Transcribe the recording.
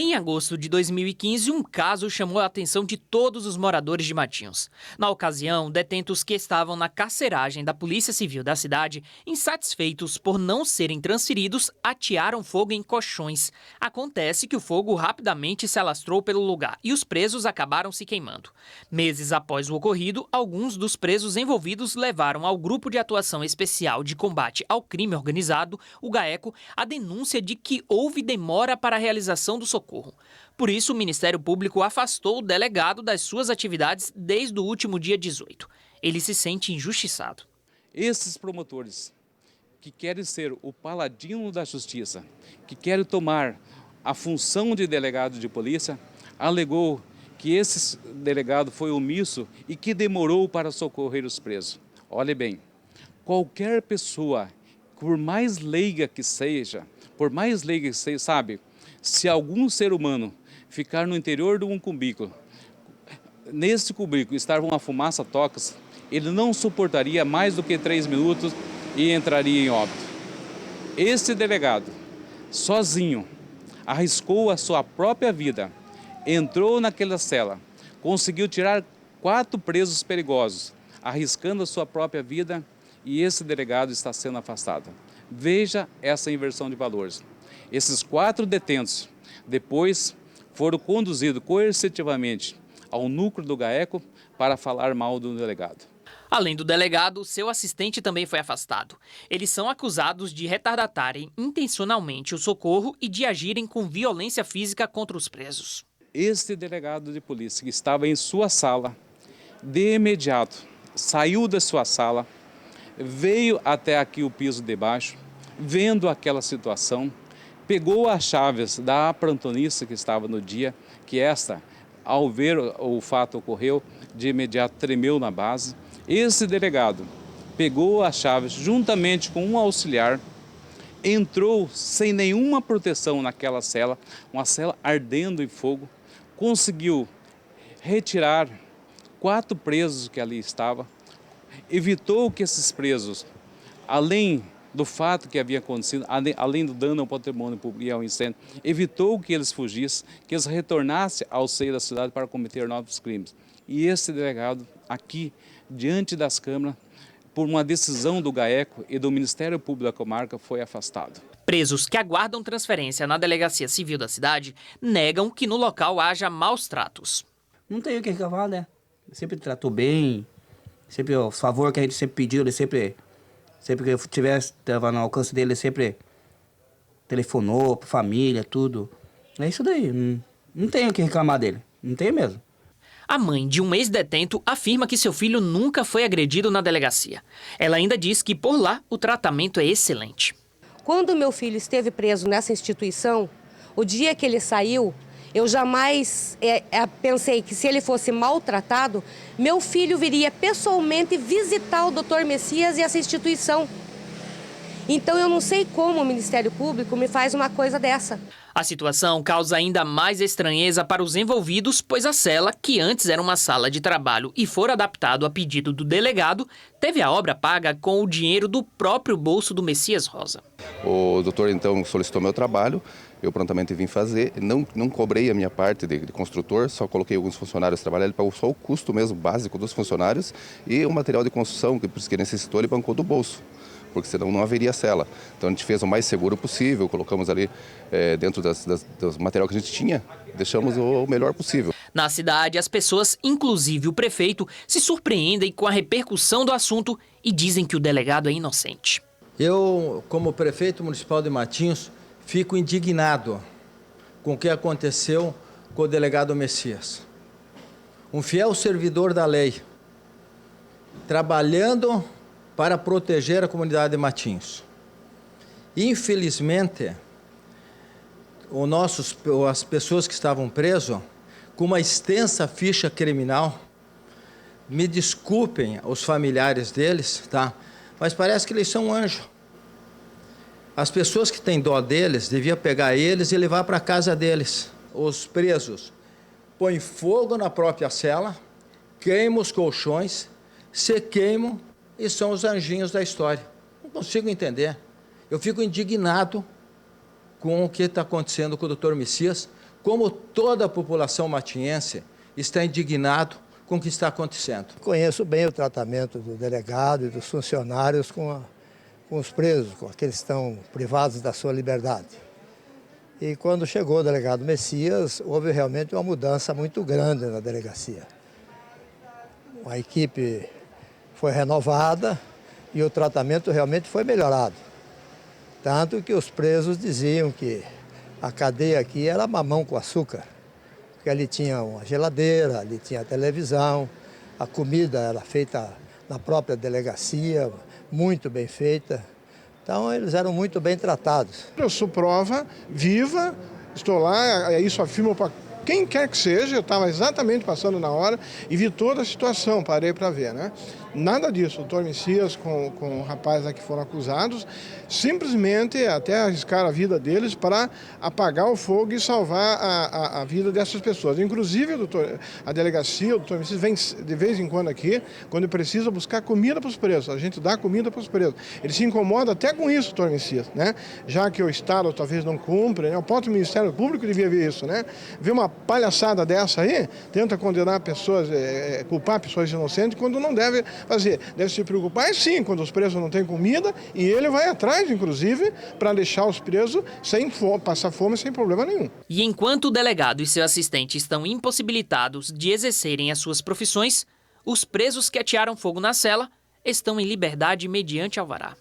Em agosto de 2015, um caso chamou a atenção de todos os moradores de Matinhos. Na ocasião, detentos que estavam na carceragem da Polícia Civil da cidade, insatisfeitos por não serem transferidos, atearam fogo em colchões. Acontece que o fogo rapidamente se alastrou pelo lugar e os presos acabaram se queimando. Meses após o ocorrido, alguns dos presos envolvidos levaram ao Grupo de Atuação Especial de Combate ao Crime Organizado, o GAECO, a denúncia de que houve demora para a realização do socorro. Por isso, o Ministério Público afastou o delegado das suas atividades desde o último dia 18. Ele se sente injustiçado. Esses promotores que querem ser o paladino da justiça, que querem tomar a função de delegado de polícia, alegou que esse delegado foi omisso e que demorou para socorrer os presos. Olhe bem, qualquer pessoa, por mais leiga que seja, sabe, se algum ser humano ficar no interior de um cubículo, nesse cubículo estar uma fumaça tóxica, ele não suportaria mais do que 3 minutos e entraria em óbito. Esse delegado, sozinho, arriscou a sua própria vida, entrou naquela cela, conseguiu tirar 4 presos perigosos, arriscando a sua própria vida, e esse delegado está sendo afastado. Veja essa inversão de valores. Esses 4 detentos depois foram conduzidos coercitivamente ao núcleo do GAECO para falar mal do delegado. Além do delegado, seu assistente também foi afastado. Eles são acusados de retardatarem intencionalmente o socorro e de agirem com violência física contra os presos. Este delegado de polícia que estava em sua sala, de imediato, saiu da sua sala, veio até aqui o piso de baixo, vendo aquela situação, pegou as chaves da plantonista que estava no dia, que esta, ao ver o fato ocorreu, de imediato tremeu na base. Esse delegado pegou as chaves juntamente com um auxiliar, entrou sem nenhuma proteção naquela cela, uma cela ardendo em fogo, conseguiu retirar 4 presos que ali estavam, evitou que esses presos, além do fato que havia acontecido, além do dano ao patrimônio público e ao incêndio, evitou que eles fugissem, que eles retornassem ao seio da cidade para cometer novos crimes. E esse delegado, aqui, diante das câmaras, por uma decisão do GAECO e do Ministério Público da comarca, foi afastado. Presos que aguardam transferência na Delegacia Civil da cidade negam que no local haja maus tratos. Não tem o que reclamar, né? Sempre tratou bem, sempre o favor que a gente sempre pediu, ele sempre que eu estava no alcance dele, ele sempre telefonou para família, tudo. É isso daí, não tenho o que reclamar dele, não tem mesmo. A mãe de um ex-detento afirma que seu filho nunca foi agredido na delegacia. Ela ainda diz que por lá o tratamento é excelente. Quando meu filho esteve preso nessa instituição, o dia que ele saiu, eu jamais pensei que se ele fosse maltratado, meu filho viria pessoalmente visitar o Dr. Messias e essa instituição. Então eu não sei como o Ministério Público me faz uma coisa dessa. A situação causa ainda mais estranheza para os envolvidos, pois a cela, que antes era uma sala de trabalho e for adaptado a pedido do delegado, teve a obra paga com o dinheiro do próprio bolso do Messias Rosa. O doutor então solicitou meu trabalho, eu prontamente vim fazer, não cobrei a minha parte de construtor, só coloquei alguns funcionários a trabalhar, ele pagou só o custo mesmo básico dos funcionários e o material de construção que necessitou ele bancou do bolso, porque senão não haveria cela. Então a gente fez o mais seguro possível, colocamos ali dentro dos material que a gente tinha, deixamos o melhor possível. Na cidade, as pessoas, inclusive o prefeito, se surpreendem com a repercussão do assunto e dizem que o delegado é inocente. Eu, como prefeito municipal de Matinhos, fico indignado com o que aconteceu com o delegado Messias. Um fiel servidor da lei, trabalhando para proteger a comunidade de Matinhos. Infelizmente, as pessoas que estavam presas, com uma extensa ficha criminal, me desculpem os familiares deles, tá? Mas parece que eles são anjos. As pessoas que têm dó deles, deviam pegar eles e levar para a casa deles. Os presos põem fogo na própria cela, queimam os colchões, se queimam e são os anjinhos da história. Não consigo entender. Eu fico indignado com o que está acontecendo com o Dr. Messias, como toda a população matinhense está indignado com o que está acontecendo. Conheço bem o tratamento do delegado e dos funcionários com os presos, com aqueles que estão privados da sua liberdade. E quando chegou o delegado Messias, houve realmente uma mudança muito grande na delegacia. A equipe foi renovada e o tratamento realmente foi melhorado. Tanto que os presos diziam que a cadeia aqui era mamão com açúcar, porque ali tinha uma geladeira, ali tinha televisão, a comida era feita na própria delegacia, muito bem feita. Então eles eram muito bem tratados. Eu sou prova viva, estou lá, isso afirmo para quem quer que seja, eu estava exatamente passando na hora e vi toda a situação, parei para ver, né? Nada disso, o doutor Messias com o rapaz lá que foram acusados, simplesmente até arriscar a vida deles para apagar o fogo e salvar a vida dessas pessoas. Inclusive, a delegacia, o doutor Messias vem de vez em quando aqui, quando precisa buscar comida para os presos, a gente dá comida para os presos. Ele se incomoda até com isso, doutor Messias, né? Já que o Estado talvez não cumpre, né? O próprio Ministério Público devia ver isso, né? Ver uma palhaçada dessa aí, tenta condenar pessoas, culpar pessoas inocentes quando não deve fazer. Deve se preocupar, sim, quando os presos não têm comida e ele vai atrás, inclusive, para deixar os presos sem passar fome sem problema nenhum. E enquanto o delegado e seu assistente estão impossibilitados de exercerem as suas profissões, os presos que atearam fogo na cela estão em liberdade mediante alvará.